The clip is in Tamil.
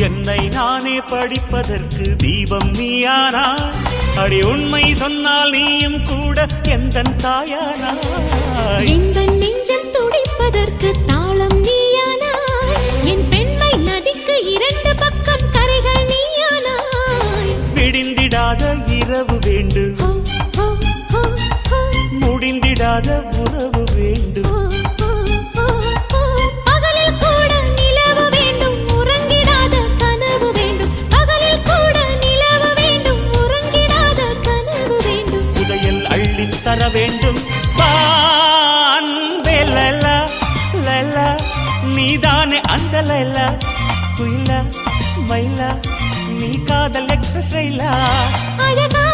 என்னை நானே படிப்பதற்கு தீபம் நீயானா அடி உண்மை சொன்னால் நீயும் கூட எந்தன் தாயானா எந்தன் நெஞ்சம் துடிப்பதற்கு தாளம் நீயானாய் என் பெண்மை நதிக்கு இரண்டு பக்கம் கரைகள் நீயானாய் விடிந்திடாத இரவு வேண்டும் முடிந்திடாத உறவு வேண்டும் பகலில் கூட நிலவு வேண்டும் உறங்கிடாத கனவு வேண்டும் பகலில் கூட நிலவு வேண்டும் உறங்கிடாத கனவு வேண்டும் புதையல் அள்ளித் தர வேண்டும் நீதானே அந்த லைலா குயிலா மயிலா நீ காதல் எக்ஸ்பிரஸ் ரயிலா அழகா